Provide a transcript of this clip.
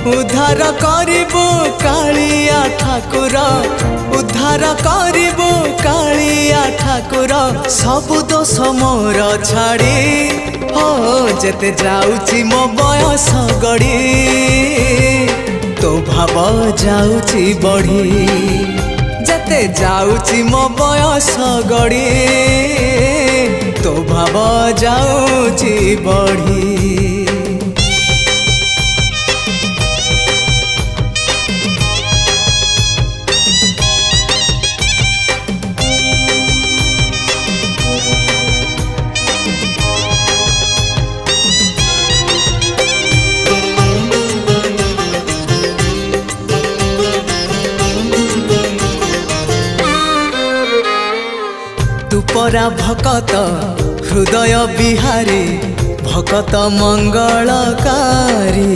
उद्धार करिबो कालिया ठाकुर उद्धार करिबो कालिया ठाकुर सबु दोष मोर छाड़ी हो जेते जाउची मो बयस गड़ी तो भाव जाउची बढ़ी जेते जाउची मो बयस गड़ी तो भाव जाउची बढ़ी। तू परा भकत हृदय बिहारी भकत मंगलकारी।